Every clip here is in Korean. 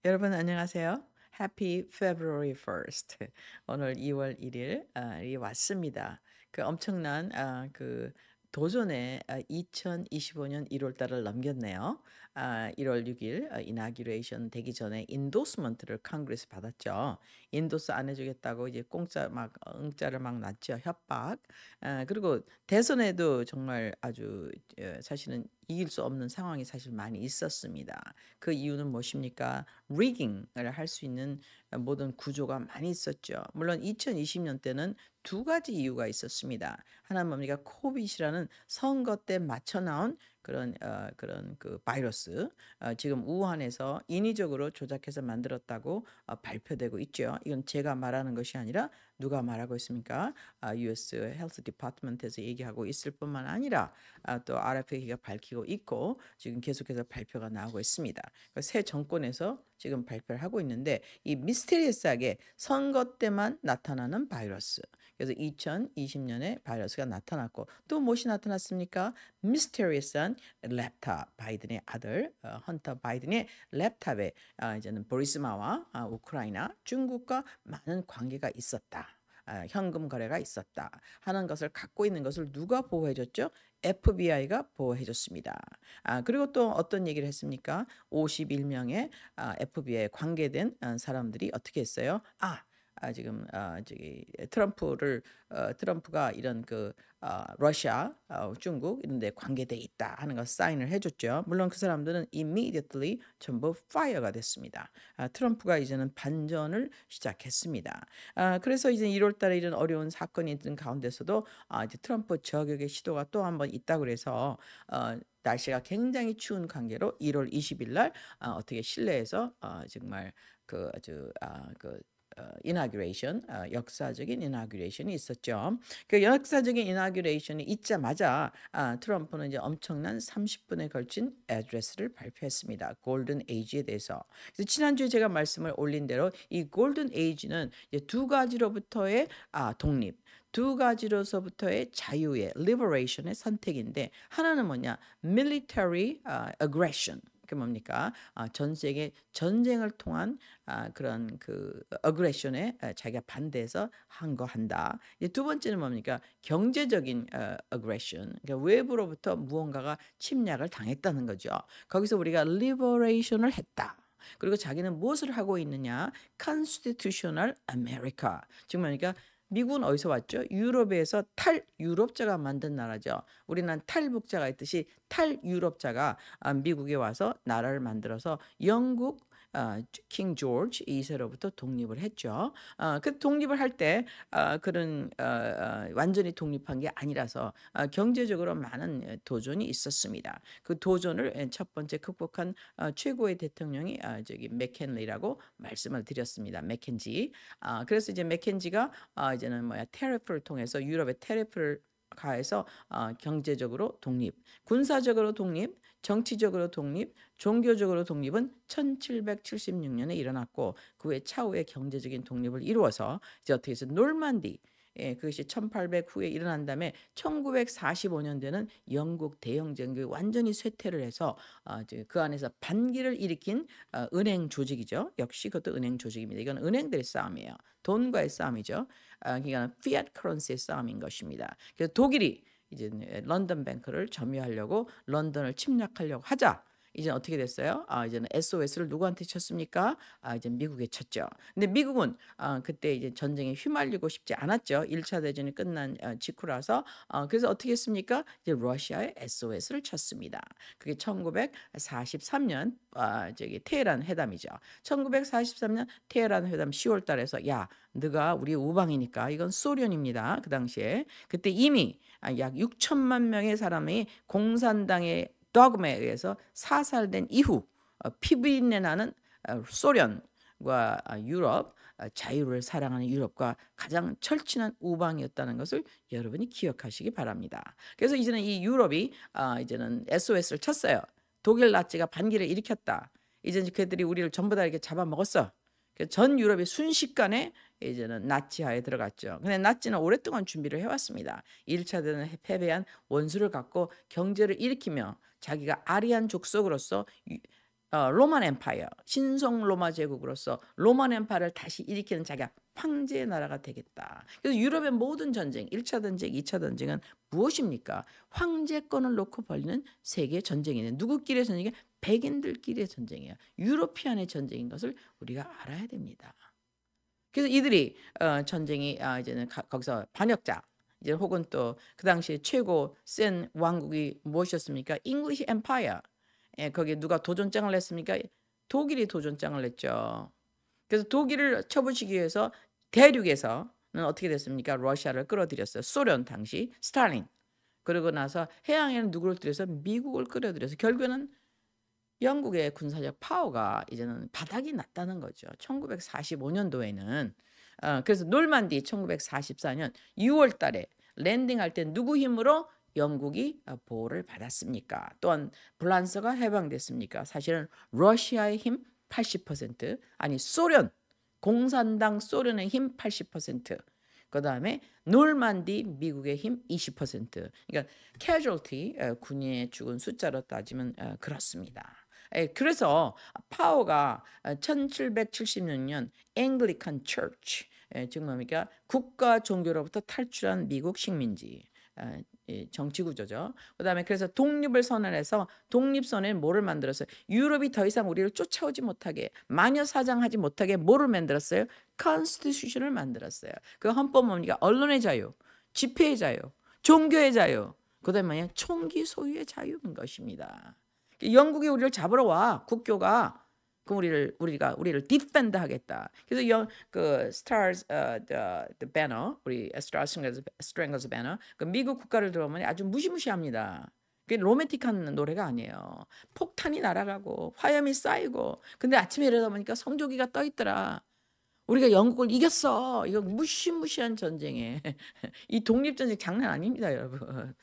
여러분 안녕하세요. Happy February 1st. 오늘 2월 1일 이 왔습니다. 그 엄청난 그 도전에 2025년 1월 달을 넘겼네요. 1월 6일 이나규레이션 되기 전에 인도스먼트를 컨그레스 받았죠. 인도스 안 해주겠다고 이제 공짜 막 응짜를 막 놨죠. 협박. 그리고 대선에도 정말 아주 사실은 이길 수 없는 상황이 사실 많이 있었습니다. 그 이유는 무엇입니까? rigging을 할 수 있는 모든 구조가 많이 있었죠. 물론 2020년 때는 두 가지 이유가 있었습니다. 하나는 뭡니까? 코빗이라는 선거 때 맞춰 나온 그런 그 바이러스 지금 우한에서 인위적으로 조작해서 만들었다고 발표되고 있죠. 이건 제가 말하는 것이 아니라 누가 말하고 있습니까? US 헬스 디파트먼트에서 얘기하고 있을 뿐만 아니라 또 RFA가 밝히고 있고 지금 계속해서 발표가 나오고 있습니다. 새 정권에서 지금 발표를 하고 있는데 이 미스테리어스하게 선거 때만 나타나는 바이러스. 그래서 2020년에 바이러스가 나타났고 또 무엇이 나타났습니까? 미스테리어스한 랩탑 바이든의 아들 헌터 바이든의 랩탑에 이제는 보리스마와 우크라이나 중국과 많은 관계가 있었다. 현금 거래가 있었다 하는 것을 갖고 있는 것을 누가 보호해줬죠? FBI가 보호해줬습니다. 그리고 또 어떤 얘기를 했습니까? 51명의 FBI 관계된 사람들이 어떻게 했어요? 지금 저기 트럼프가 이런 러시아, 중국 이런 데 관계돼 있다 하는 거 사인을 해줬죠. 물론 그 사람들은 immediately 전부 fire가 됐습니다. 트럼프가 이제는 반전을 시작했습니다. 그래서 이제 1월 달에 이런 어려운 사건이 있던 가운데서도 이제 트럼프 저격의 시도가 또 한 번 있다고 그래서 날씨가 굉장히 추운 관계로 1월 20일 날 어떻게 실내에서 정말 그 아주 이나규레이션 역사적인 이나규레이션이 있었죠. 그 역사적인 이나규레이션이 있자마자 트럼프는 이제 엄청난 30분에 걸친 애드레스를 발표했습니다. 골든 에이지에 대해서. 그래서 지난주에 제가 말씀을 올린 대로 이 골든 에이지는 이제 두 가지로부터의 독립, 두 가지로서부터의 자유의 liberation의 선택인데 하나는 뭐냐? military aggression. 그 뭡니까? 전 세계 전쟁을 통한 그런 그 어그레션에 자기가 반대해서 한 거 한다. 이제 두 번째는 뭡니까? 경제적인 어그레션. 그러니까 외부로부터 무언가가 침략을 당했다는 거죠. 거기서 우리가 liberation을 했다. 그리고 자기는 무엇을 하고 있느냐? Constitutional America. 지금 그러니까 미국은 어디서 왔죠? 유럽에서 탈유럽자가 만든 나라죠. 우리는 탈북자가 있듯이 탈유럽자가 미국에 와서 나라를 만들어서 영국 킹 조지 2세로부터 독립을 했죠. 그 독립을 할 때 그런 완전히 독립한 게 아니라서 경제적으로 많은 도전이 있었습니다. 그 도전을 첫 번째 극복한 최고의 대통령이 저기 맥켄리라고 말씀을 드렸습니다. 맥켄지. 그래서 이제 맥켄지가 이제는 테리프를 통해서 유럽의 테리프를 가해서 경제적으로 독립, 군사적으로 독립, 정치적으로 독립, 종교적으로 독립은 1776년에 일어났고 그 후에 차후에 경제적인 독립을 이루어서 이제 어떻게 해서 놀만디 그것이 1800 후에 일어난 다음에 1945년대는 영국 대영전국이 완전히 쇠퇴를 해서 그 안에서 반기를 일으킨 은행 조직이죠. 역시 그것도 은행 조직입니다. 이건 은행들의 싸움이에요. 돈과의 싸움이죠. 그러니까 피아트 커런시의 싸움인 것입니다. 그래서 독일이 이제 런던 뱅크를 점유하려고 런던을 침략하려고 하자. 이제 어떻게 됐어요? 이제는 SOS를 누구한테 쳤습니까? 이제 미국에 쳤죠. 근데 미국은 그때 이제 전쟁에 휘말리고 싶지 않았죠. 1차 대전이 끝난 직후라서 그래서 어떻게 했습니까? 이제 러시아에 SOS를 쳤습니다. 그게 1943년 저기 테헤란 회담이죠. 1943년 테헤란 회담 10월 달에서 야, 너가 우리 우방이니까 이건 소련입니다. 그 당시에 그때 이미 약 6천만 명의 사람이 공산당의 덕음에 의해서 사살된 이후 피비린내 나는 소련과 유럽 자유를 사랑하는 유럽과 가장 절친한 우방이었다는 것을 여러분이 기억하시기 바랍니다. 그래서 이제는 이 유럽이 이제는 SOS를 쳤어요. 독일 나치가 반기를 일으켰다. 이제 그들이 우리를 전부 다 이렇게 잡아먹었어. 전 유럽이 순식간에 이제는 나치하에 들어갔죠. 근데 나치는 오랫동안 준비를 해왔습니다. 1차 대전에 패배한 원수를 갖고 경제를 일으키며 자기가 아리안 족속으로서 로만 엠파이어, 신성 로마 제국으로서 로만 엠파이어를 다시 일으키는 자기가 황제의 나라가 되겠다. 그래서 유럽의 모든 전쟁, 1차 전쟁, 2차 전쟁은 무엇입니까? 황제권을 놓고 벌리는 세계 전쟁이네. 누구끼리의 전쟁이? 백인들끼리의 전쟁이에요. 유로피안의 전쟁인 것을 우리가 알아야 됩니다. 그래서 이들이 전쟁이 이제는 거기서 반역자, 이제 혹은 또 그 당시에 최고 센 왕국이 무엇이었습니까? 잉글리시 엠파이어. 예, 거기에 누가 도전장을 냈습니까? 독일이 도전장을 냈죠. 그래서 독일을 쳐부시기 위해서 대륙에서는 어떻게 됐습니까? 러시아를 끌어들였어요. 소련 당시 스탈린. 그러고 나서 해양에는 누구를 들여서 미국을 끌어들여서 결국에는 영국의 군사적 파워가 이제는 바닥이 났다는 거죠. 1945년도에는 그래서 놀만디 1944년 6월 달에 랜딩할 때 누구 힘으로 영국이 보호를 받았습니까? 또한 프랑스가 해방됐습니까? 사실은 러시아의 힘 80%, 아니 소련, 공산당 소련의 힘 80%, 그다음에 놀만디 미국의 힘 20%. 그러니까 casualty, 군인의 죽은 숫자로 따지면 그렇습니다. 그래서 파워가 1776년 앵글리칸 처치, 즉 뭡니까? 국가 종교로부터 탈출한 미국 식민지 정치 구조죠. 그다음에 그래서 독립을 선언해서 독립선언에 뭐를 만들었어요? 유럽이 더 이상 우리를 쫓아오지 못하게, 마녀 사장하지 못하게 뭐를 만들었어요? 컨스티튜션을 만들었어요. 그 헌법 뭡니까? 언론의 자유, 집회의 자유, 종교의 자유, 그다음에 총기 소유의 자유인 것입니다. 영국이 우리를 잡으러 와, 국교가. 그럼 우리를 디펜드 하겠다. 그래서 그 stars the banner, 우리 Stars Banner, 그 미국 국가를 들어보면 아주 무시무시합니다. 그게 로맨틱한 노래가 아니에요. 폭탄이 날아가고 화염이 쌓이고, 근데 아침에 일어나 보니까 성조기가 떠 있더라. 우리가 영국을 이겼어. 이거 무시무시한 전쟁에 이 독립전쟁 장난 아닙니다, 여러분.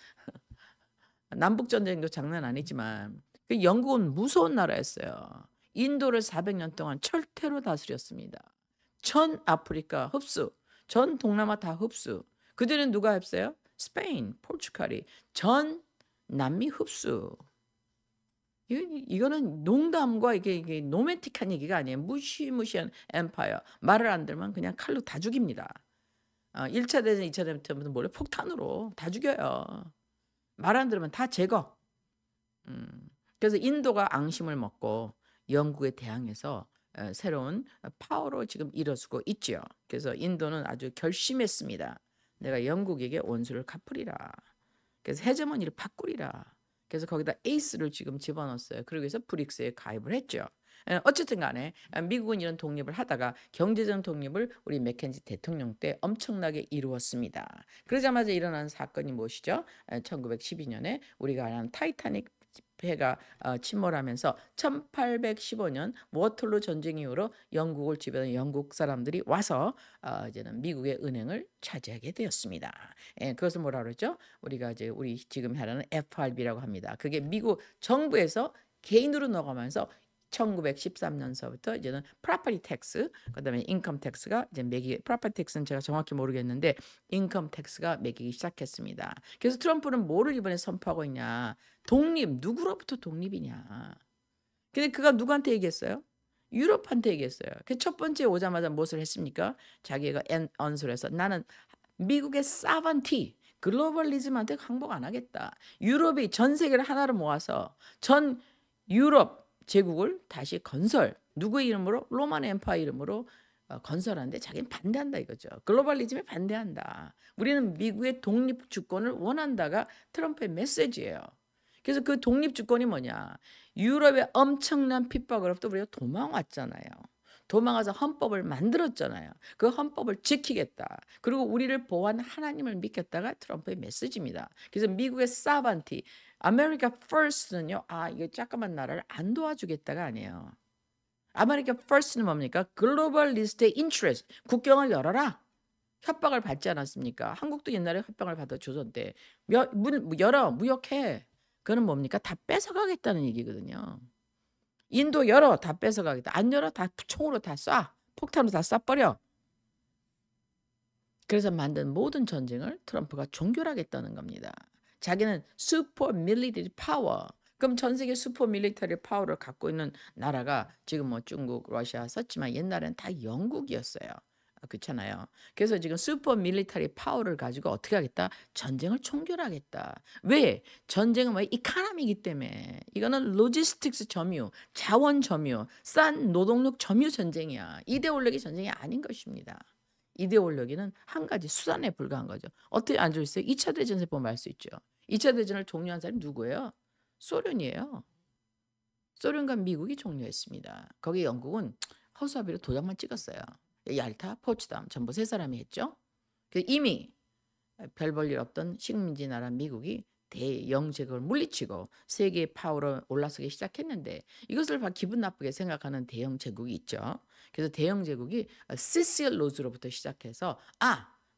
남북전쟁도 장난 아니지만 그 영국은 무서운 나라였어요. 인도를 400년 동안 철퇴로 다스렸습니다. 전 아프리카 흡수, 전 동남아 다 흡수. 그들은 누가 했어요? 스페인, 포르투갈이 전 남미 흡수. 이거는 농담과 이게 로맨틱한 얘기가 아니에요. 무시무시한 엠파이어. 말을 안 들으면 그냥 칼로 다 죽입니다. 1차 대전, 2차 대전 때부터 몰래 폭탄으로 다 죽여요. 말 안 들으면 다 제거. 그래서 인도가 앙심을 먹고 영국에 대항해서 새로운 파워로 지금 일어서고 있죠. 그래서 인도는 아주 결심했습니다. 내가 영국에게 원수를 갚으리라. 그래서 헤제머니를 바꾸리라. 그래서 거기다 에이스를 지금 집어넣었어요. 그러기 위해서 브릭스에 가입을 했죠. 어쨌든 간에 미국은 이런 독립을 하다가 경제적 독립을 우리 맥켄지 대통령 때 엄청나게 이루었습니다. 그러자마자 일어난 사건이 무엇이죠? 1912년에 우리가 아는 타이타닉 배가 침몰하면서 1815년 워털루 전쟁 이후로 영국을 지배하는 영국 사람들이 와서 이제는 미국의 은행을 차지하게 되었습니다. 그것을 뭐라 그러죠? 우리가 이제 우리 지금 하라는 FRB라고 합니다. 그게 미국 정부에서 개인으로 넘어가면서 1913년서부터 이제는 property tax, 그다음에 income tax가 이제 property tax는 제가 정확히 모르겠는데 income tax가 매기기 시작했습니다. 그래서 트럼프는 뭐를 이번에 선포하고 있냐? 독립, 누구로부터 독립이냐? 근데 그가 누구한테 얘기했어요? 유럽한테 얘기했어요. 그 첫 번째 오자마자 무엇을 했습니까? 자기가 언설해서 나는 미국의 사반티, 글로벌리즘한테 항복 안 하겠다. 유럽이 전 세계를 하나로 모아서 전 유럽 제국을 다시 누구의 이름으로? 로만 엠파이어 이름으로 건설하는데 자기는 반대한다 이거죠. 글로벌리즘에 반대한다. 우리는 미국의 독립 주권을 원한다가 트럼프의 메시지예요. 그래서 그 독립 주권이 뭐냐? 유럽의 엄청난 핍박으로부터 우리가 도망왔잖아요. 도망가서 헌법을 만들었잖아요. 그 헌법을 지키겠다. 그리고 우리를 보호한 하나님을 믿겠다가 트럼프의 메시지입니다. 그래서 미국의 사반티, 아메리카 퍼스트는요. 이게 잠깐만 나라를 안 도와주겠다가 아니에요. 아메리카 퍼스트는 뭡니까? 글로벌리스트의 인트레스트, 국경을 열어라. 협박을 받지 않았습니까? 한국도 옛날에 협박을 받아 조선 때. 열어, 무역해. 그거는 뭡니까? 다 뺏어가겠다는 얘기거든요. 인도 열어, 다 뺏어가겠다. 안 열어, 다 총으로 다 쏴. 폭탄으로 다 쏴버려. 그래서 만든 모든 전쟁을 트럼프가 종결하겠다는 겁니다. 자기는 슈퍼 밀리터리 파워, 그럼 전 세계 슈퍼 밀리터리 파워를 갖고 있는 나라가 지금 뭐 중국, 러시아 썼지만 옛날엔 다 영국이었어요. 그렇잖아요. 그래서 지금 슈퍼 밀리터리 파워를 가지고 어떻게 하겠다? 전쟁을 총결하겠다. 왜? 전쟁은 뭐 이카노미이기 때문에. 이거는 로지스틱스 점유, 자원 점유, 싼 노동력 점유 전쟁이야. 이데올로기 전쟁이 아닌 것입니다. 이데올로기는 한 가지 수단에 불과한 거죠. 어떻게 안 좋으세요? 2차 대전에서 보면 알 수 있죠. 2차 대전을 종료한 사람이 누구예요? 소련이에요. 소련과 미국이 종료했습니다. 거기 영국은 허수아비로 도장만 찍었어요. 얄타, 포츠담 전부 세 사람이 했죠. 이미 별 볼 일 없던 식민지 나라 미국이 대영제국을 물리치고 세계의 파워로 올라서기 시작했는데 이것을 기분 나쁘게 생각하는 대영 제국이 있죠. 그래서 대영 제국이 시실 로즈로부터 시작해서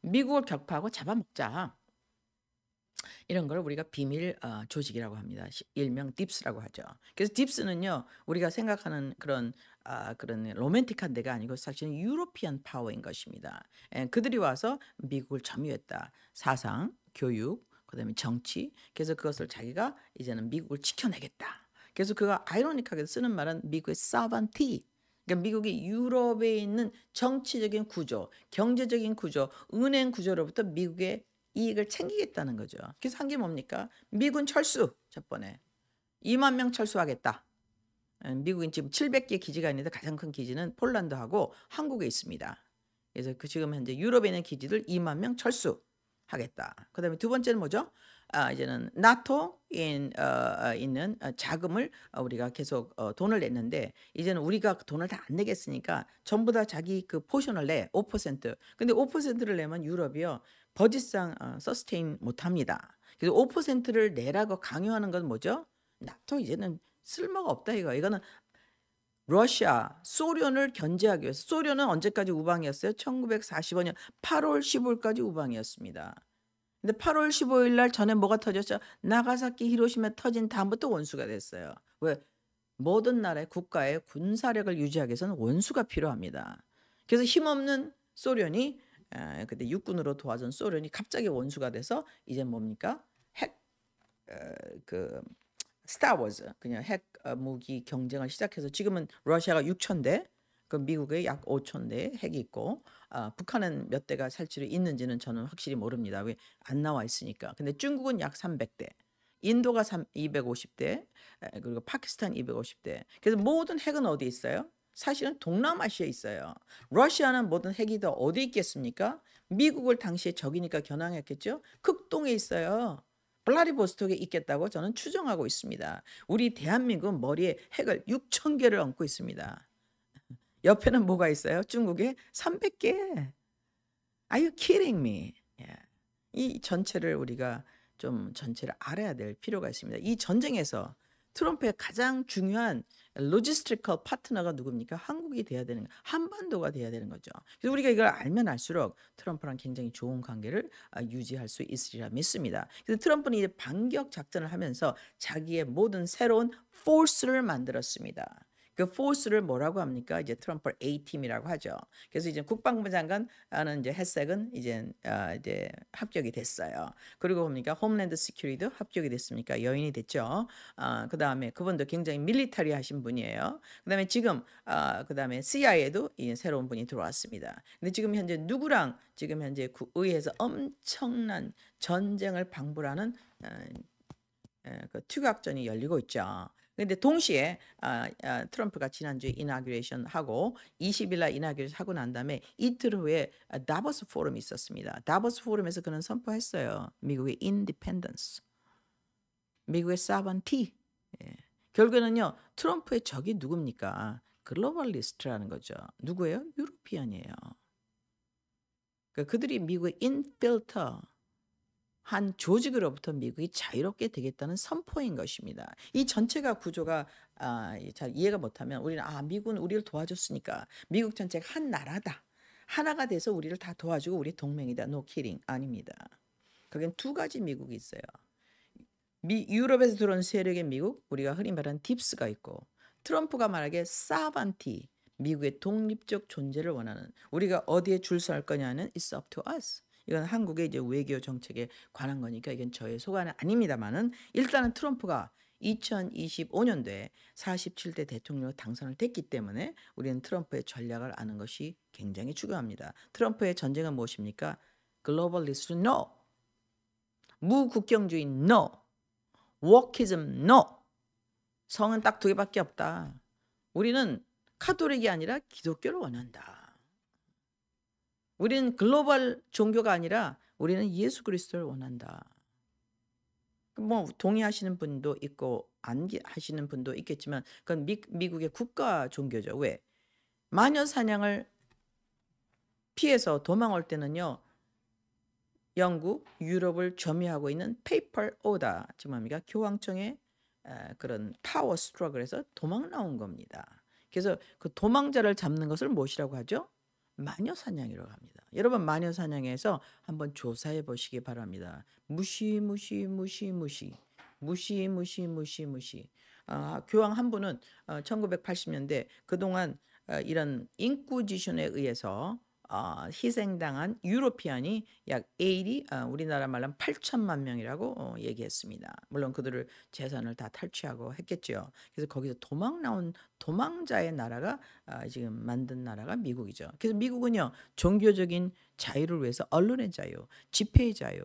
미국을 격파하고 잡아먹자. 이런 걸 우리가 비밀 조직이라고 합니다. 일명 딥스라고 하죠. 그래서 딥스는요, 우리가 생각하는 그런 로맨틱한 데가 아니고 사실은 유로피안 파워인 것입니다. 그들이 와서 미국을 점유했다. 사상, 교육, 그다음에 정치. 그래서 그것을 자기가 이제는 미국을 지켜내겠다. 그래서 그가 아이러니하게 쓰는 말은 미국의 사반티. 그러니까 미국이 유럽에 있는 정치적인 구조, 경제적인 구조, 은행 구조로부터 미국의 이익을 챙기겠다는 거죠. 그래서 한 게 뭡니까? 미군 철수 첫 번에 2만 명 철수하겠다. 미국은 지금 700개 기지가 있는데 가장 큰 기지는 폴란드하고 한국에 있습니다. 그래서 지금 현재 유럽에 있는 기지들 2만 명 철수하겠다. 그다음에 두 번째는 뭐죠? 이제는 나토에 있는 자금을 우리가 계속 돈을 냈는데 이제는 우리가 돈을 다 안 내겠으니까 전부 다 자기 그 포션을 내 5%. 근데 5%를 내면 유럽이요 버짓상 서스테인 못합니다. 그래서 5%를 내라고 강요하는 건 뭐죠? 나토 이제는 쓸모가 없다 이거. 이거는 러시아, 소련을 견제하기 위해서. 소련은 언제까지 우방이었어요? 1945년 8월 15일까지 우방이었습니다. 근데 8월 15일 날 전에 뭐가 터졌죠? 나가사키, 히로시마 터진 다음부터 원수가 됐어요. 왜? 모든 나라의 국가의 군사력을 유지하기 위해서는 원수가 필요합니다. 그래서 힘없는 소련이 그때 육군으로 도와준 소련이 갑자기 원수가 돼서 이제 뭡니까? 핵 그 스타워즈 그냥 핵 무기 경쟁을 시작해서 지금은 러시아가 6,000대, 그 미국에 약 5,000대 핵이 있고 북한은 몇 대가 실제로 있는지는 저는 확실히 모릅니다. 왜 안 나와 있으니까. 근데 중국은 약 300대, 인도가 250대, 그리고 파키스탄 250대. 그래서 모든 핵은 어디 있어요? 사실은 동남아시아에 있어요. 러시아는 모든 핵이 다 어디 있겠습니까? 미국을 당시에 적이니까 겨냥했겠죠. 극동에 있어요. 블라디보스톡에 있겠다고 저는 추정하고 있습니다. 우리 대한민국은 머리에 핵을 6,000개를 얹고 있습니다. 옆에는 뭐가 있어요? 중국에 300개. Are you kidding me? 이 전체를 우리가 좀 전체를 알아야 될 필요가 있습니다. 이 전쟁에서 트럼프의 가장 중요한 로지스티컬 파트너가 누굽니까? 한국이 돼야 되는 거, 한반도가 돼야 되는 거죠. 그래서 우리가 이걸 알면 알수록 트럼프랑 굉장히 좋은 관계를 유지할 수 있으리라 믿습니다. 그래서 트럼프는 이제 반격 작전을 하면서 자기의 모든 새로운 포스를 만들었습니다. 그 포스를 뭐라고 합니까? 이제 트럼프 A팀이라고 하죠. 그래서 이제 국방부 장관은 이제 햇색은 이제 합격이 됐어요. 그리고 뭡니까? 홈랜드 시큐리티도 합격이 됐습니까? 여인이 됐죠. 그다음에 그분도 굉장히 밀리터리 하신 분이에요. 그다음에 지금 그다음에 CIA도 새로운 분이 들어왔습니다. 근데 지금 현재 누구랑 지금 현재 의회에서 엄청난 전쟁을 방불하는 그 투격전이 열리고 있죠. 근데 동시에 트럼프가 지난주에 이나규레이션 하고 20일 날 이나규레이션 하고 난 다음에 이틀 후에 다보스 포럼이 있었습니다. 다보스 포럼에서 그는 선포했어요. 미국의 인디펜던스, 미국의 사반티. 결국에는요 트럼프의 적이 누굽니까? 글로벌리스트라는 거죠. 누구예요? 유로피언이에요. 그들이 미국의 인필터 한 조직으로부터 미국이 자유롭게 되겠다는 선포인 것입니다. 이 전체가 구조가 잘 이해가 못하면 우리는 미국은 우리를 도와줬으니까 미국 전체가 한 나라다. 하나가 돼서 우리를 다 도와주고 우리 동맹이다. No kidding. 아닙니다. 거긴 두 가지 미국이 있어요. 유럽에서 들어온 세력의 미국, 우리가 흔히 말하는 딥스가 있고 트럼프가 말하기에 사반티, 미국의 독립적 존재를 원하는, 우리가 어디에 줄 설 거냐는 It's up to us. 이건 한국의 이제 외교 정책에 관한 거니까 이건 저의 소관은 아닙니다만은 일단은 트럼프가 2025년도에 47대 대통령으로 당선을 됐기 때문에 우리는 트럼프의 전략을 아는 것이 굉장히 중요합니다. 트럼프의 전쟁은 무엇입니까? 글로벌리스트 no, 무국경주의 no, 워키즘 no. 성은 딱 두 개밖에 없다. 우리는 카톨릭이 아니라 기독교를 원한다. 우리는 글로벌 종교가 아니라 우리는 예수 그리스도를 원한다. 뭐 동의하시는 분도 있고 안 하시는 분도 있겠지만 그건 미국의 국가 종교죠. 왜? 마녀 사냥을 피해서 도망올 때는요. 영국, 유럽을 점유하고 있는 페이퍼 오더, 즉 뭡니까? 교황청의 그런 파워 스트러글에서 도망 나온 겁니다. 그래서 그 도망자를 잡는 것을 무엇이라고 하죠? 마녀 사냥이라고 합니다. 여러분 마녀 사냥에서 한번 조사해 보시기 바랍니다. 무시. 교황 한 분은 1980년대 그동안 이런 인쿠지션에 의해서 희생당한 유로피안이 약 80, 우리나라 말로 하면 8천만 명이라고 얘기했습니다. 물론 그들을 재산을 다 탈취하고 했겠죠. 그래서 거기서 도망 나온 도망자의 나라가 지금 만든 나라가 미국이죠. 그래서 미국은요 종교적인 자유를 위해서 언론의 자유, 집회의 자유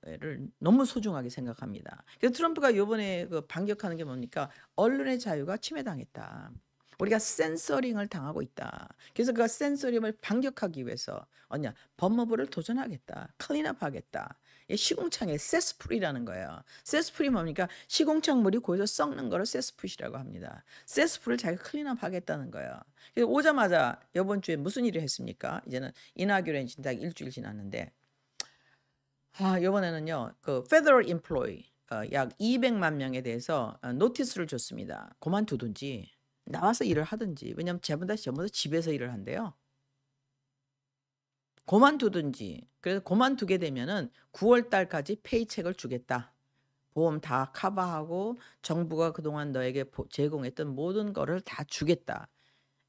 를 너무 소중하게 생각합니다. 그래서 트럼프가 이번에 그 반격하는 게 뭡니까? 언론의 자유가 침해당했다. 우리가 센서링을 당하고 있다. 그래서 그 센서링을 반격하기 위해서 어냐 법무부를 도전하겠다. 클린업하겠다. 시궁창에 세스풀이라는 거예요. 세스풀이 뭡니까? 시궁창 물이 고여서 썩는 거를 세스풀이라고 합니다. 세스풀을 자기가 클린업하겠다는 거예요. 그래서 오자마자 이번 주에 무슨 일을 했습니까? 이제는 이나규레이션 딱 일주일 지났는데 이번에는요 그 Federal Employee 약 200만 명에 대해서 노티스를 줬습니다. 그만두든지 나와서 일을 하든지. 왜냐하면 전부 다 집에서 일을 한대요. 그만두든지. 그래서 그만두게 되면은 9월 달까지 페이첵을 주겠다. 보험 다 커버하고 정부가 그동안 너에게 제공했던 모든 거를 다 주겠다.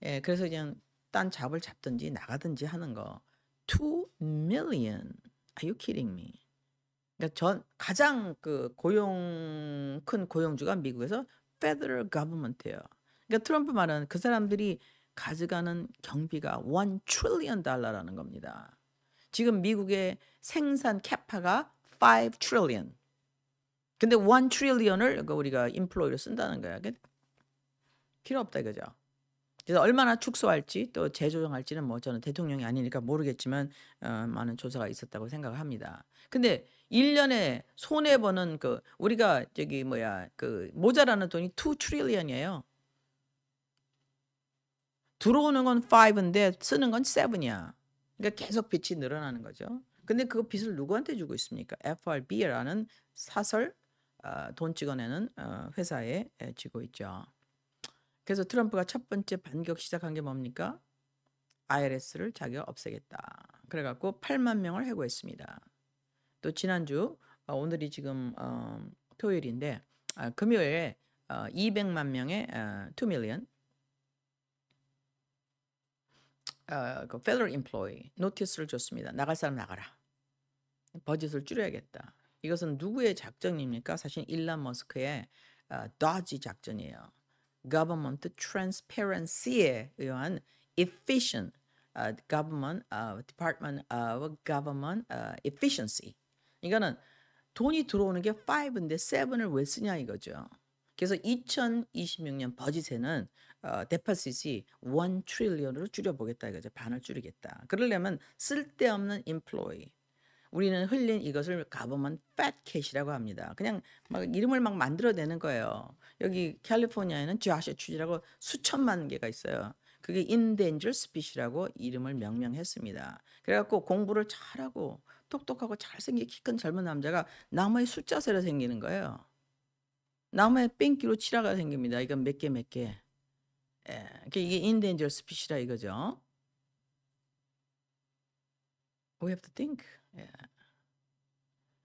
예, 그래서 그냥 딴 잡을 잡든지 나가든지 하는 거. 2 million. Are you kidding me? 그러니까 가장 그 큰 고용주가 미국에서 Federal Government예요. 그러니까 트럼프 말은 그 사람들이 가져가는 경비가 1 trillion 달러라는 겁니다. 지금 미국의 생산 캐파가 5 trillion. 근데 1 trillion을 우리가 인플로이로 쓴다는 거야. 필요 없다 이거죠. 그래서 얼마나 축소할지 또 재조정할지는 뭐 저는 대통령이 아니니까 모르겠지만 많은 조사가 있었다고 생각을 합니다. 근데 1년에 손해 보는 우리가 모자라는 돈이 2 trillion이에요. 들어오는 건 5인데 쓰는 건 7이야. 그러니까 계속 빚이 늘어나는 거죠. 근데 그 빚을 누구한테 주고 있습니까? FRB라는 사설 돈 찍어내는 회사에 지고 있죠. 그래서 트럼프가 첫 번째 반격 시작한 게 뭡니까? IRS를 자기가 없애겠다. 그래갖고 8만 명을 해고했습니다. 또 지난주 오늘이 지금 토요일인데 금요일에 200만 명의 2 million 그 Federal Employee 노티스를 줬습니다. 나갈 사람 나가라. 버짓을 줄여야겠다. 이것은 누구의 작전입니까? 사실 일론 머스크의 DOGE 작전이에요. Government Transparency에 의한 Efficient Government Department of Government Efficiency. 이거는 돈이 들어오는 게 5인데 7을 왜 쓰냐 이거죠. 그래서 2026년 버짓에는 데파시시 1 트릴리언으로 줄여보겠다 이거죠. 반을 줄이겠다. 그러려면 쓸데없는 employee. 우리는 흘린 이것을 가버먼 팻캣이라고 합니다. 그냥 막 이름을 막 만들어내는 거예요. 여기 캘리포니아에는 자샤 추지라고 수천만 개가 있어요. 그게 endangered species라고 이름을 명명했습니다. 그래갖고 공부를 잘하고 똑똑하고 잘생긴 키 큰 젊은 남자가 나무에 숫자새로 생기는 거예요. 나무에 뺑기로 칠화가 생깁니다. 이건 몇 개. 예, 이게 endangered species라 이거죠. We have to think. 예.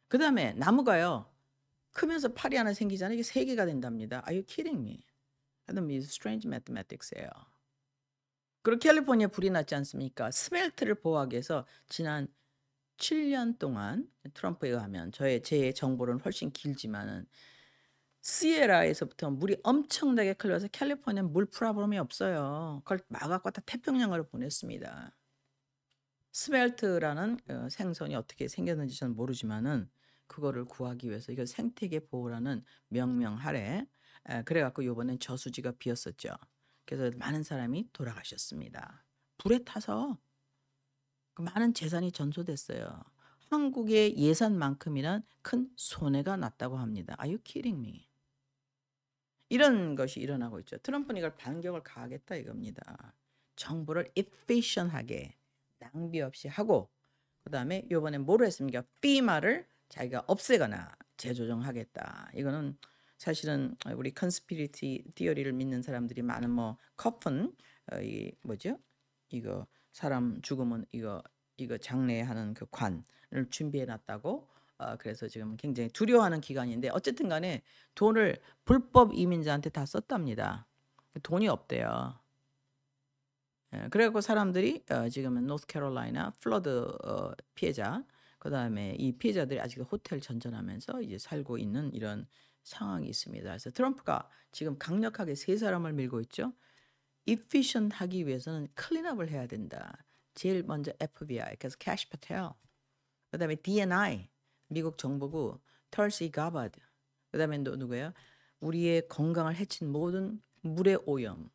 그 다음에 나무가요. 크면서 팔이 하나 생기잖아요. 이게 3개가 된답니다. Are you kidding me? 하여튼 strange mathematics예요. 그리고 캘리포니아 불이 났지 않습니까? 스멜트를 보호하기 위해서 지난 7년 동안 트럼프에 의하면 제 정보는 훨씬 길지만은 시에라에서부터 물이 엄청나게 흘러서 캘리포니아는 물 프라블럼이 없어요. 그걸 막 갖고 다 태평양으로 보냈습니다. 스멜트라는 생선이 어떻게 생겼는지 저는 모르지만은 그거를 구하기 위해서 이거 생태계 보호라는 명명 아래 그래 갖고 요번엔 저수지가 비었었죠. 그래서 많은 사람이 돌아가셨습니다. 불에 타서 그 많은 재산이 전소됐어요. 한국의 예산만큼이나 큰 손해가 났다고 합니다. Are you kidding me? 이런 것이 일어나고 있죠. 트럼프는 이걸 반격을 가하겠다 이겁니다. 정부를 efficient하게 낭비 없이 하고 그다음에 요번에 뭐로 했습니까? FEMA를 자기가 없애거나 재조정하겠다. 이거는 사실은 우리 컨스피리티 티어리를 믿는 사람들이 많은 뭐 커픈 이 뭐죠? 이거 사람 죽으면 이거 장례하는 그 관을 준비해 놨다고 그래서 지금 굉장히 두려워하는 기간인데 어쨌든 간에 돈을 불법 이민자한테 다 썼답니다. 돈이 없대요. 그래 갖고 사람들이 지금은 노스캐롤라이나 플러드 피해자 그다음에 이 피해자들이 아직도 호텔 전전하면서 이제 살고 있는 이런 상황이 있습니다. 그래서 트럼프가 지금 강력하게 세 사람을 밀고 있죠. efficient 하기 위해서는 클린업을 해야 된다. 제일 먼저 FBI, 그래서 캐시 파텔, 그다음에 DNI, 미국 정보부, 털시 가바드, 그다음에 누구예요? 우리의 건강을 해친 모든 물의 오염,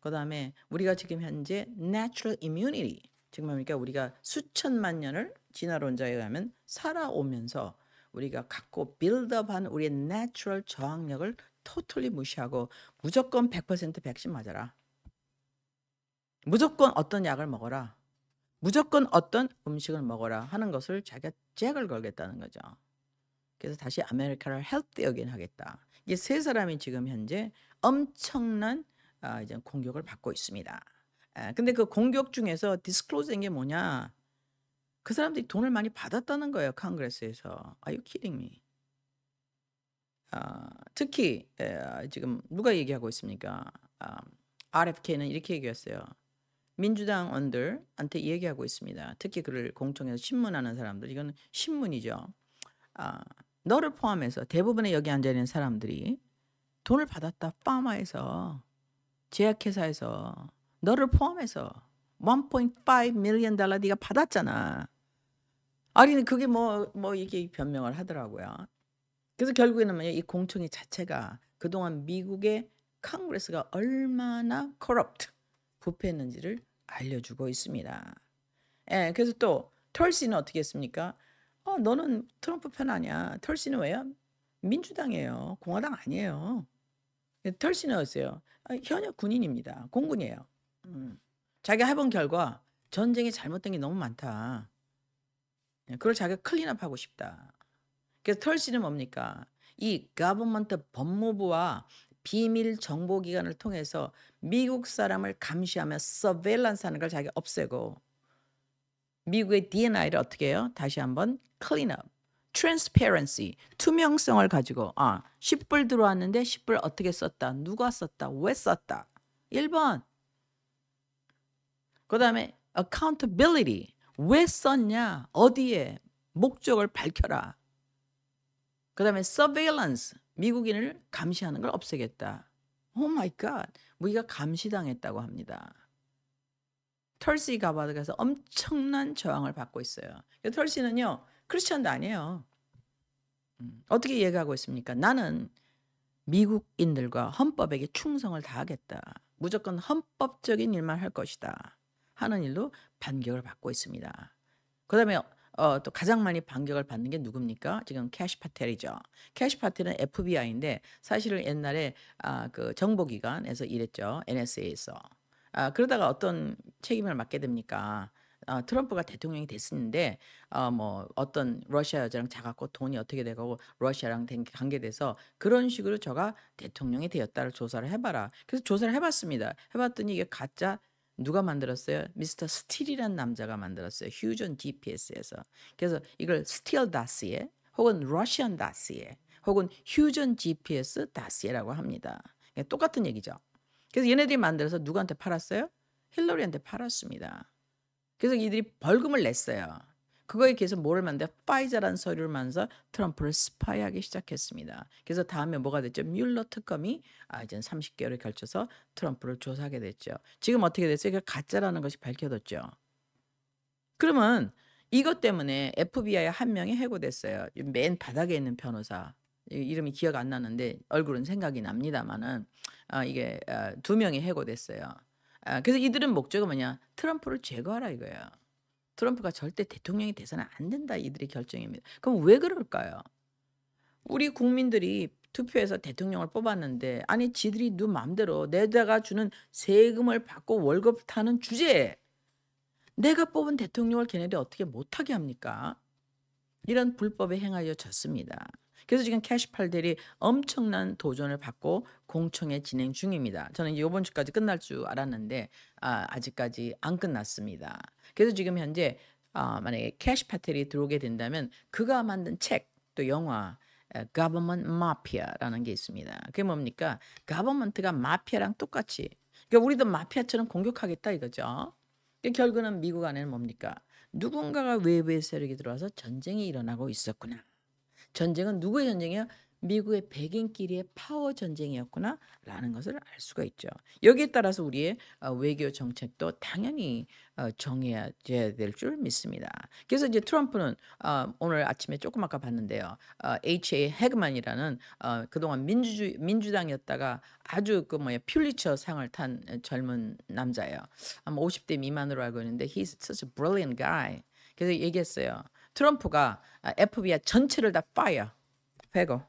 그다음에 우리가 지금 현재 natural immunity, 지금 뭡니까? 우리가 수천만 년을 진화론자에 의하면 살아오면서 우리가 갖고 빌드업한 우리의 natural 저항력을 totally 무시하고 무조건 100% 백신 맞아라. 무조건 어떤 약을 먹어라. 무조건 어떤 음식을 먹어라 하는 것을 자기가 잭을 걸겠다는 거죠. 그래서 다시 아메리카를 헬스 어게인 하겠다. 이게 세 사람이 지금 현재 엄청난 이제 공격을 받고 있습니다. 근데 그 공격 중에서 디스클로즈된 게 뭐냐? 그 사람들이 돈을 많이 받았다는 거예요. 컨그레스에서. Are you kidding me? 특히 지금 누가 얘기하고 있습니까? RFK는 이렇게 얘기했어요. 민주당원들한테 얘기하고 있습니다. 특히 그를 공청회에서 신문하는 사람들, 이건 신문이죠. 너를 포함해서 대부분의 여기 앉아있는 사람들이 돈을 받았다. 파마에서, 제약회사에서, 너를 포함해서 1.5 million 달러 네가 받았잖아. 아니 그게 뭐 이게 변명을 하더라고요. 그래서 결국에는 이 공청회 자체가 그동안 미국의 컨그레스가 얼마나 corrupt, 부패했는지를 알려주고 있습니다. 그래서 또 털시는 어떻게 했습니까? 너는 트럼프 편 아니야. 털시는 왜요? 민주당이에요. 공화당 아니에요. 털시는 어때요? 현역 군인입니다. 공군이에요. 자기가 해본 결과 전쟁이 잘못된 게 너무 많다. 그걸 자기가 클린업하고 싶다. 그래서 털시는 뭡니까? 이 가버먼트 법무부와 비밀 정보기관을 통해서 미국 사람을 감시하며 서베일런스 하는 걸 자기가 없애고 미국의 DNI를 어떻게 해요? 다시 한번 클린업, 트랜스페런시, 투명성을 가지고 10불 들어왔는데 10불 어떻게 썼다, 누가 썼다, 왜 썼다. 1번. 그다음에 accountability, 왜 썼냐, 어디에, 목적을 밝혀라. 그다음에 surveillance, 미국인을 감시하는 걸 없애겠다. 오 마이 갓. 우리가 감시당했다고 합니다. 털시 가바드에서 엄청난 저항을 받고 있어요. 털시는요. 크리스천도 아니에요. 어떻게 얘기하고 있습니까? 나는 미국인들과 헌법에게 충성을 다하겠다. 무조건 헌법적인 일만 할 것이다. 하는 일로 반격을 받고 있습니다. 그다음에 또 가장 많이 반격을 받는 게 누굽니까? 지금 캐시 파텔이죠. 캐시 파텔은 FBI인데 사실은 옛날에 그 정보기관에서 일했죠. NSA에서. 그러다가 어떤 책임을 맡게 됩니까? 트럼프가 대통령이 됐었는데 뭐 어떤 러시아 여자랑 자갖고 돈이 어떻게 돼가고 러시아랑 관계돼서 그런 식으로 저가 대통령이 되었다를 조사를 해봐라. 그래서 조사를 해봤습니다. 해봤더니 이게 가짜 누가 만들었어요? 미스터 스틸이라는 남자가 만들었어요. 휴전 GPS에서. 그래서 이걸 스틸 다시에 혹은 러시안 다시에 혹은 휴전 GPS 다시에라고 합니다. 똑같은 얘기죠. 그래서 얘네들이 만들어서 누구한테 팔았어요? 힐러리한테 팔았습니다. 그래서 이들이 벌금을 냈어요. 그거에 계속 뭐를 만든 파이자라는 서류를 만들어서 트럼프를 스파이하기 시작했습니다. 그래서 다음에 뭐가 됐죠? 뮬러 특검이 이제 30개월에 걸쳐서 트럼프를 조사하게 됐죠. 지금 어떻게 됐어요? 이게 가짜라는 것이 밝혀졌죠. 그러면 이것 때문에 FBI 한 명이 해고됐어요. 맨 바닥에 있는 변호사. 이름이 기억 안 나는데 얼굴은 생각이 납니다마는 이게 두 명이 해고됐어요. 그래서 이들은 목적은 뭐냐? 트럼프를 제거하라 이거예요. 트럼프가 절대 대통령이 돼서는 안 된다 이들의 결정입니다. 그럼 왜 그럴까요? 우리 국민들이 투표해서 대통령을 뽑았는데 아니 지들이 누 마음대로 내다가 주는 세금을 받고 월급 타는 주제에 내가 뽑은 대통령을 걔네들이 어떻게 못하게 합니까? 이런 불법에 행하여졌습니다. 그래서 지금 캐시팔들이 엄청난 도전을 받고 공청회 진행 중입니다. 저는 이번 주까지 끝날 줄 알았는데 아직까지 안 끝났습니다. 그래서 지금 현재 만약에 캐시파텔이 들어오게 된다면 그가 만든 책 또 영화 Government Mafia라는 게 있습니다. 그게 뭡니까? Government가 마피아랑 똑같이 그러니까 우리도 마피아처럼 공격하겠다 이거죠. 결국은 미국 안에는 뭡니까? 누군가가 외부의 세력이 들어와서 전쟁이 일어나고 있었구나. 전쟁은 누구의 전쟁이야? 미국의 백인끼리의 파워 전쟁이었구나라는 것을 알 수가 있죠. 여기에 따라서 우리의 외교 정책도 당연히 정해야 될 줄 믿습니다. 그래서 이제 트럼프는 오늘 아침에 조금 아까 봤는데요. H.A. 헤그만이라는 그동안 민주당이었다가 아주 그 퓰리처 상을 탄 젊은 남자예요. 아마 50대 미만으로 알고 있는데 he's such a brilliant guy. 그래서 얘기했어요. 트럼프가 FBI 전체를 다 패고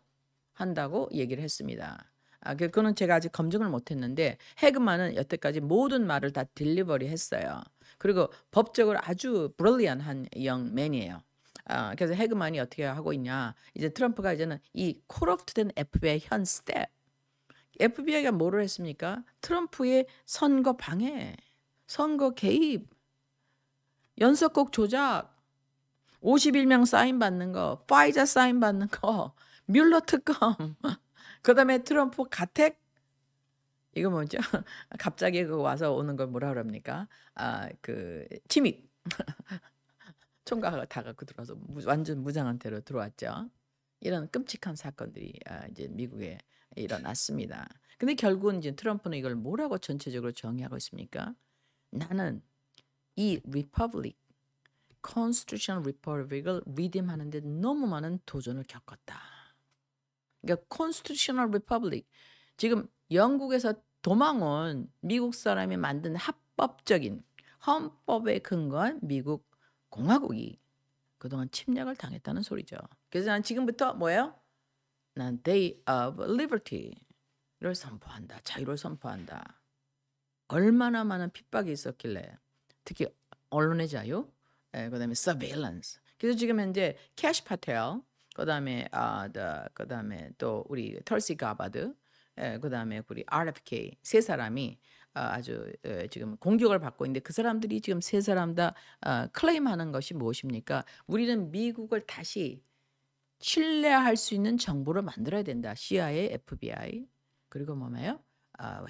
한다고 얘기를 했습니다. 그거는 제가 아직 검증을 못했는데 헤그만은 여태까지 모든 말을 다 딜리버리 했어요. 그리고 법적으로 아주 브릴리언한 영맨이에요. 그래서 헤그만이 어떻게 하고 있냐. 이제 트럼프가 이제는 이 코럽트된 FBI 현 스텝. FBI가 뭐를 했습니까? 트럼프의 선거 방해, 선거 개입, 연석곡 조작, 51명 사인 받는 거, 파이자 사인 받는 거, 뮬러 특검, 그다음에 트럼프 가택 이거 뭐죠? 갑자기 그 와서 오는 걸 뭐라 그럽니까? 그 침입. 총각을 다 갖고 들어와서 완전 무장한 태로 들어왔죠. 이런 끔찍한 사건들이 이제 미국에 일어났습니다. 근데 결국은 이제 트럼프는 이걸 뭐라고 전체적으로 정의하고 있습니까? 나는 이 리퍼블릭 constitutional republic을 리딤하는데 너무 많은 도전을 겪었다. 그러니까 constitutional republic 지금 영국에서 도망온 미국 사람이 만든 합법적인 헌법에 근거한 미국 공화국이 그동안 침략을 당했다는 소리죠. 그래서 난 지금부터 뭐예요? 난 Day of Liberty를 선포한다. 자유를 선포한다. 얼마나 많은 핍박이 있었길래 특히 언론의 자유, 그다음에 surveillance. 그래서 지금 현재 캐시 파텔, 그다음에 그다음에 또 우리 털시 가바드, 그다음에 우리 RFK 세 사람이 아주 지금 공격을 받고 있는데 그 사람들이 지금 세 사람 다 클레임하는 것이 무엇입니까? 우리는 미국을 다시 신뢰할 수 있는 정보를 만들어야 된다. CIA, FBI 그리고 뭐예요?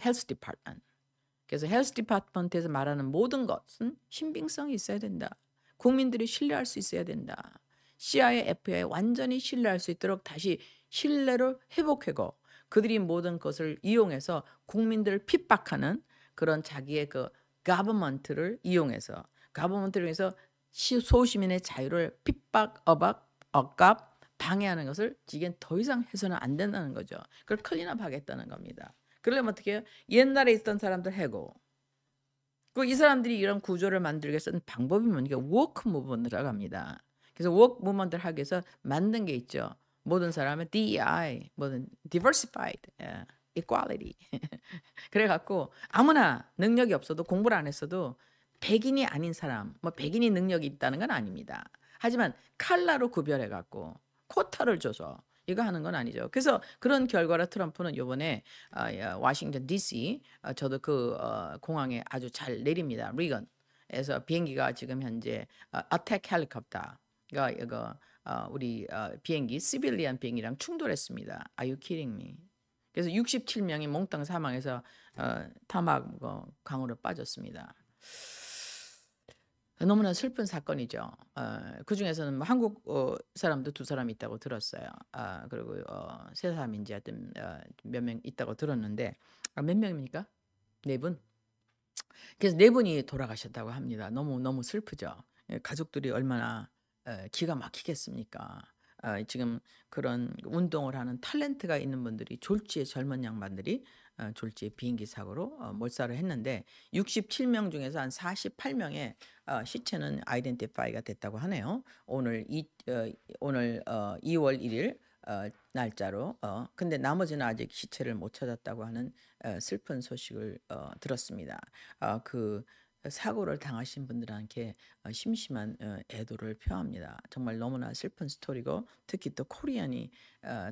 헬스 디파트먼트. 그래서 헬스 디파트먼트에서 말하는 모든 것은 신빙성이 있어야 된다. 국민들이 신뢰할 수 있어야 된다. CIA, FBI 완전히 신뢰할 수 있도록 다시 신뢰를 회복하고 그들이 모든 것을 이용해서 국민들을 핍박하는 그런 자기의 그 government를 이용해서 소시민의 자유를 핍박, 억압, 방해하는 것을 이젠 더 이상 해서는 안 된다는 거죠. 그걸 클린업 하겠다는 겁니다. 그러려면 어떻게 해요? 옛날에 있던 사람들 해고. 이 사람들이 이런 구조를 만들기 위해서 방법이 뭡니까? 워크 무브먼트라고 합니다. 그래서 워크 무브먼트를 하기 위해서 만든 게 있죠. 모든 사람의 DEI, 모든 diversified, equality. 그래갖고 아무나 능력이 없어도 공부를 안 했어도 백인이 아닌 사람, 뭐 백인이 능력이 있다는 건 아닙니다. 하지만 컬러로 구별해갖고 코타를 줘서 이거 하는 건 아니죠. 그래서 그런 결과로 트럼프는 이번에 워싱턴 DC 저도 그 공항에 아주 잘 내립니다. 리건에서 비행기가 지금 현재 어택 헬리콥터가 이거 우리 비행기 시빌리안 비행기랑 충돌했습니다. Are you kidding me? 그래서 67명이 몽땅 사망해서 타막 강으로 빠졌습니다. 너무나 슬픈 사건이죠. 그중에서는 뭐 한국 사람도 두 사람 있다고 들었어요. 그리고 세 사람인지 하여튼 몇 명 있다고 들었는데 몇 명입니까? 네 분? 그래서 네 분이 돌아가셨다고 합니다. 너무 슬프죠. 예, 가족들이 얼마나 기가 막히겠습니까. 지금 그런 운동을 하는 탤런트가 있는 분들이 졸지에 젊은 양반들이 졸지에 비행기 사고로 몰살을 했는데 67명 중에서 한 48명의 시체는 아이덴티파이가 됐다고 하네요. 오늘 2월 1일 날짜로. 근데 나머지는 아직 시체를 못 찾았다고 하는 슬픈 소식을 들었습니다. 그 사고를 당하신 분들한테 심심한 애도를 표합니다. 정말 너무나 슬픈 스토리고 특히 또 코리안이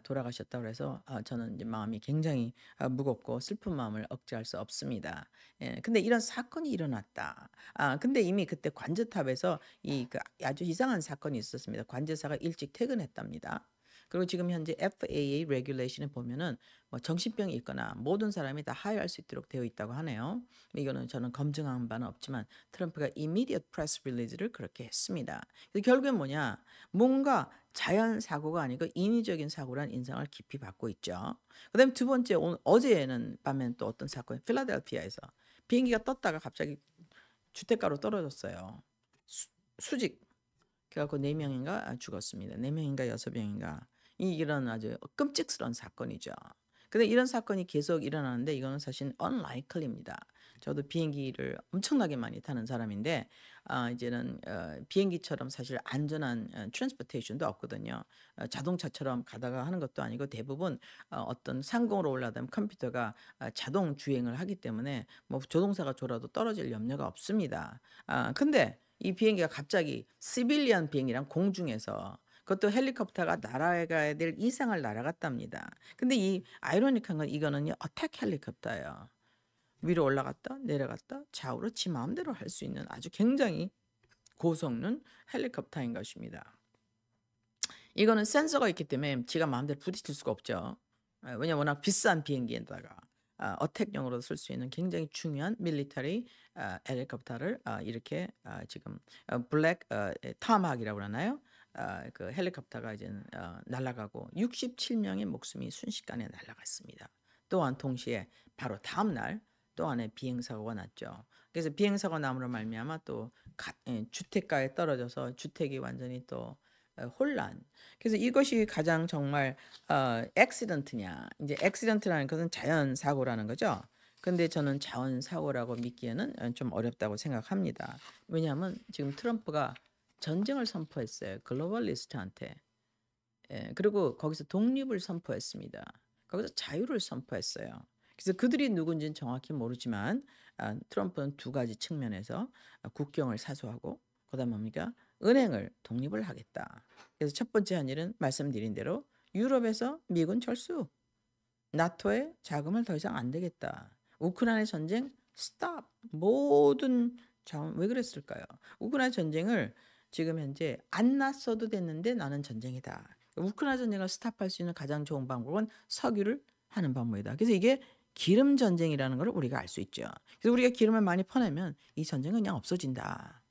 돌아가셨다고 해서 저는 이제 마음이 굉장히 무겁고 슬픈 마음을 억제할 수 없습니다. 예, 근데 이런 사건이 일어났다. 근데 이미 그때 관제탑에서 그 아주 이상한 사건이 있었습니다. 관제사가 일찍 퇴근했답니다. 그리고 지금 현재 FAA regulation에 보면은 뭐 정신병이 있거나 모든 사람이 다 하야할 수 있도록 되어 있다고 하네요. 이거는 저는 검증한 바는 없지만 트럼프가 immediate press release를 그렇게 했습니다. 그래서 결국엔 뭐냐? 뭔가 자연 사고가 아니고 인위적인 사고란 인상을 깊이 받고 있죠. 그다음에 두 번째 어제는 밤에는 또 어떤 사건이 필라델피아에서 비행기가 떴다가 갑자기 주택가로 떨어졌어요. 수직. 그래갖고 네 명인가 죽었습니다. 네 명인가 여섯 명인가. 이런 아주 끔찍스러운 사건이죠. 근데 이런 사건이 계속 일어나는데 이거는 사실 unlikely입니다. 저도 비행기를 엄청나게 많이 타는 사람인데 이제는 비행기처럼 사실 안전한 트랜스포테이션도 없거든요. 자동차처럼 가다가 하는 것도 아니고 대부분 어떤 상공으로 올라가면 컴퓨터가 자동 주행을 하기 때문에 뭐 조종사가 졸아도 떨어질 염려가 없습니다. 근데 이 비행기가 갑자기 시빌리안 비행기랑 공중에서 그것도 헬리콥터가 날아가야 될 이상을 날아갔답니다. 근데 이 아이러니한 건 이거는요. 어택 헬리콥터예요. 위로 올라갔다 내려갔다 좌우로 지 마음대로 할 수 있는 아주 굉장히 고성능 헬리콥터인 것입니다. 이거는 센서가 있기 때문에 지가 마음대로 부딪힐 수가 없죠. 왜냐면 워낙 비싼 비행기에다가 어택용으로 쓸 수 있는 굉장히 중요한 밀리터리 헬리콥터를 이렇게 지금 블랙 타마학이라고 그러나요? 그 헬리콥터가 이제 날아가고 67명의 목숨이 순식간에 날아갔습니다. 또한 동시에 바로 다음 날 또 안에 비행사고가 났죠. 그래서 비행사고 남으로 말미암아 또 주택가에 떨어져서 주택이 완전히 또 혼란. 그래서 이것이 가장 정말 액시던트냐. 이제 액시던트라는 것은 자연 사고라는 거죠. 근데 저는 자연 사고라고 믿기에는 좀 어렵다고 생각합니다. 왜냐하면 지금 트럼프가 전쟁을 선포했어요. 글로벌리스트한테. 예, 그리고 거기서 독립을 선포했습니다. 거기서 자유를 선포했어요. 그래서 그들이 누군지는 정확히 모르지만 트럼프는 두 가지 측면에서 국경을 사수하고 그다음 뭡니까? 은행을 독립을 하겠다. 그래서 첫 번째 한 일은 말씀드린 대로 유럽에서 미군 철수, 나토의 자금을 더 이상 안 되겠다. 우크라이나 전쟁 스탑. 모든 자원 왜 그랬을까요? 우크라이나 전쟁을 지금 현재 안 났어도 됐는데 나는 전쟁이다. 우크라이나 전쟁을 스탑할 수 있는 가장 좋은 방법은 석유를 하는 방법이다. 그래서 이게 기름 전쟁이라는 걸 우리가 알 수 있죠. 그래서 우리가 기름을 많이 퍼내면 이 전쟁은 그냥 없어진다.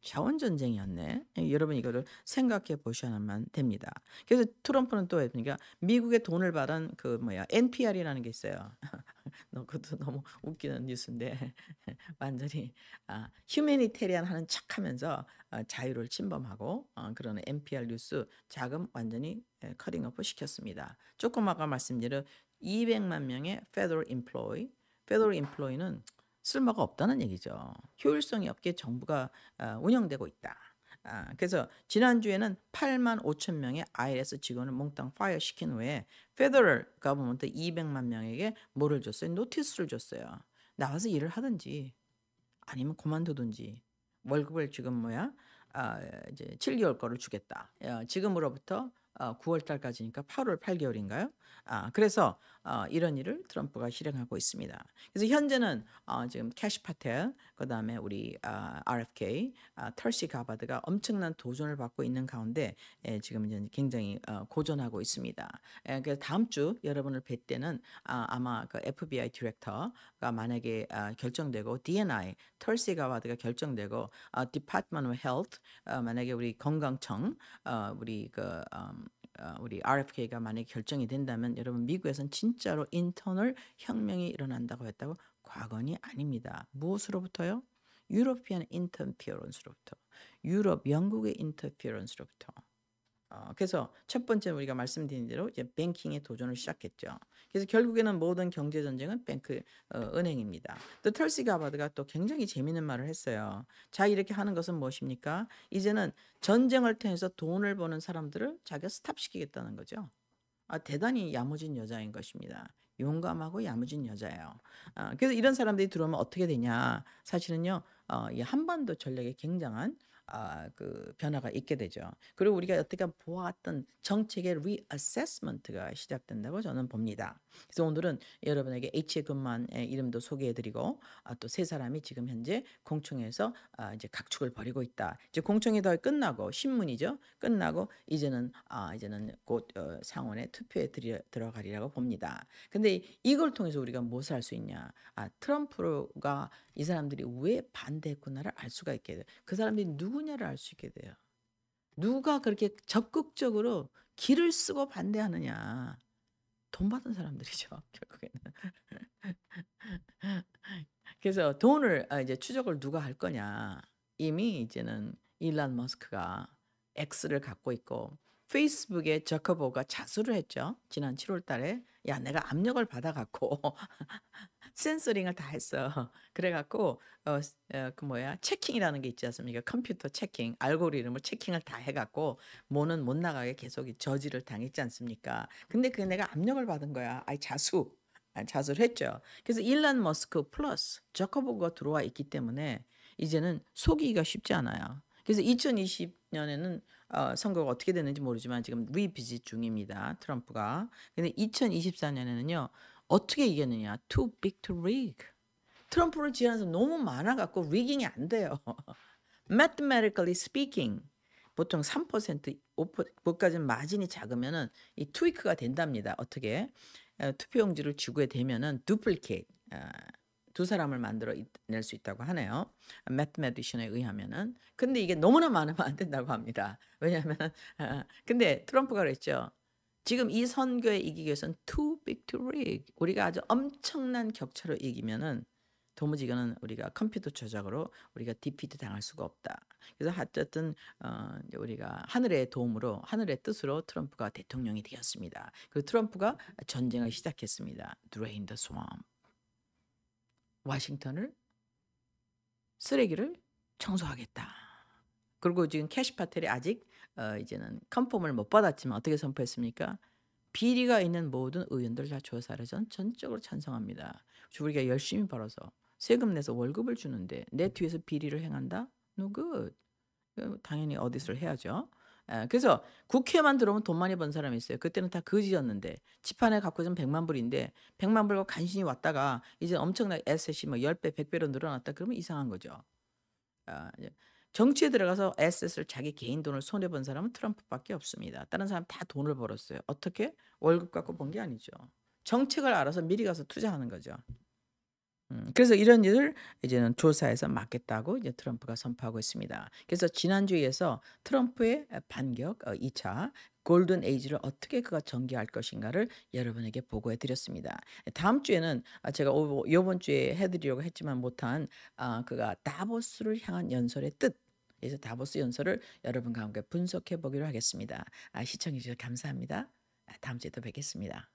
자원 전쟁이었네. 여러분 이거를 생각해 보셔야만 됩니다. 그래서 트럼프는 또 그러니까 미국의 돈을 받은 그 뭐야 NPR이라는 게 있어요. 그것도 너무 웃기는 뉴스인데 완전히 휴메니테리안 하는 척하면서 자유를 침범하고 그런 NPR 뉴스 자금 완전히 커팅오프 시켰습니다. 조금 아까 말씀드린 200만 명의 federal employee는 쓸모가 없다는 얘기죠. 효율성이 없게 정부가 운영되고 있다. 그래서 지난주에는 8만 5천 명의 IRS 직원을 몽땅 파이어 시킨 후에 페더럴 가버먼트 200만 명에게 뭐를 줬어요? 노티스를 줬어요. 나가서 일을 하든지 아니면 그만두든지 월급을 지금 이제 7개월 거를 주겠다. 지금으로부터 9월 달까지니까 8월 8개월인가요? 그래서 이런 일을 트럼프가 실행하고 있습니다. 그래서 현재는 지금 캐시 파텔 그다음에 우리 RFK 털시 가바드가 엄청난 도전을 받고 있는 가운데 지금 이제 굉장히 고전하고 있습니다. 그래서 다음 주 여러분을 뵐 때는 아마 그 FBI 디렉터가 만약에 결정되고 DNI 털시 가바드가 결정되고 Department of Health 만약에 우리 건강청 우리 우리 RFK가 만약에 결정이 된다면 여러분 미국에선 진짜로 인터널 혁명이 일어난다고 했다고 과언이 아닙니다. 무엇으로부터요? 유로피안 인터피어런스로부터. 유럽, 영국의 인터피어런스로부터. 그래서 첫 번째 우리가 말씀드린 대로 이제 뱅킹의 도전을 시작했죠. 그래서 결국에는 모든 경제 전쟁은 은행입니다. 또 털시 가바드가 또 굉장히 재미있는 말을 했어요. 자, 이렇게 하는 것은 무엇입니까? 이제는 전쟁을 통해서 돈을 버는 사람들을 자기가 스탑시키겠다는 거죠. 대단히 야무진 여자인 것입니다. 용감하고 야무진 여자예요. 그래서 이런 사람들이 들어오면 어떻게 되냐? 사실은요, 이 한반도 전략에 굉장한 그 변화가 있게 되죠. 그리고 우리가 여태까지 보았던 정책의 리어세스먼트가 시작된다고 저는 봅니다. 그래서 오늘은 여러분에게 H의 근만의 이름도 소개해드리고 또 세 사람이 지금 현재 공청회에서 이제 각축을 벌이고 있다. 이제 공청회 더 끝나고 신문이죠. 끝나고 이제는 곧 상원에 투표에 들어가리라고 봅니다. 근데 이걸 통해서 우리가 무엇을 할 수 있냐? 트럼프가 이 사람들이 왜 반대했구나를 알 수가 있게 돼요. 그 사람들이 누구냐를 알 수 있게 돼요. 누가 그렇게 적극적으로 기를 쓰고 반대하느냐? 돈 받은 사람들이죠, 결국에는. 그래서 돈을 이제 추적을 누가 할 거냐? 이미 이제는 일론 머스크가 X를 갖고 있고 페이스북에 저커버가 자수를 했죠. 지난 7월 달에 야, 내가 압력을 받아 갖고 센서링을 다 했어. 그래 갖고 그 뭐야? 체킹이라는 게 있지 않습니까? 컴퓨터 체킹, 알고리즘을 체킹을 다 해 갖고 뭐는 못 나가게 계속 저지를 당했지 않습니까? 근데 그게 내가 압력을 받은 거야. 자수를 했죠. 그래서 일론 머스크 플러스 저커버가 들어와 있기 때문에 이제는 속이기가 쉽지 않아요. 그래서 2020년에는 선거가 어떻게 됐는지 모르지만 지금 리비짓 중입니다. 트럼프가. 근데 2024년에는요. 어떻게 이겼느냐? Too big to rig. 트럼프를 지지하는 사람 너무 많아갖고 리깅이 안 돼요. Mathematically speaking, 보통 3%, 5%까지는 마진이 작으면은 이 트위크가 된답니다. 어떻게? 투표용지를 지구에 대면은 duplicate, 두 사람을 만들어 낼 수 있다고 하네요. 매트매디션에 의하면은. 근데 이게 너무나 많으면 안 된다고 합니다. 왜냐하면 근데 트럼프가 그랬죠. 지금 이 선거에 이기기 위해서는 too big to rig. 우리가 아주 엄청난 격차로 이기면은 도무지 이거는 우리가 컴퓨터 조작으로 우리가 디피트 당할 수가 없다. 그래서 어쨌든 이제 우리가 하늘의 도움으로 하늘의 뜻으로 트럼프가 대통령이 되었습니다. 그리고 트럼프가 전쟁을 시작했습니다. Drain the swamp. 워싱턴을 쓰레기를 청소하겠다. 그리고 지금 캐시 파텔이 아직 이제는 컨펌을 못 받았지만 어떻게 선포했습니까? 비리가 있는 모든 의원들 다 조사를 전적으로 찬성합니다. 우리가 열심히 벌어서 세금 내서 월급을 주는데 내 뒤에서 비리를 행한다? No good. 당연히 어디서 해야죠. 그래서 국회만 들어오면 돈 많이 번 사람이 있어요. 그때는 다 거지였는데 집 하나 갖고 있으면 100만 불인데 100만 불과 간신히 왔다가 이제 엄청나게 에셋이 뭐 10배, 100배로 늘어났다 그러면 이상한 거죠. 이제 정치에 들어가서 에셋을 자기 개인 돈을 손해 본 사람은 트럼프밖에 없습니다. 다른 사람 다 돈을 벌었어요. 어떻게? 월급 갖고 번 게 아니죠. 정책을 알아서 미리 가서 투자하는 거죠. 그래서 이런 일을 이제는 조사해서 막겠다고 이제 트럼프가 선포하고 있습니다. 그래서 지난주에서 트럼프의 반격 2차 골든 에이지를 어떻게 그가 전개할 것인가를 여러분에게 보고해 드렸습니다. 다음 주에는 제가 이번 주에 해드리려고 했지만 못한 그가 다보스를 향한 연설의 뜻. 그래서 다보스 연설을 여러분과 함께 분석해 보기로 하겠습니다. 시청해 주셔서 감사합니다. 다음 주에 또 뵙겠습니다.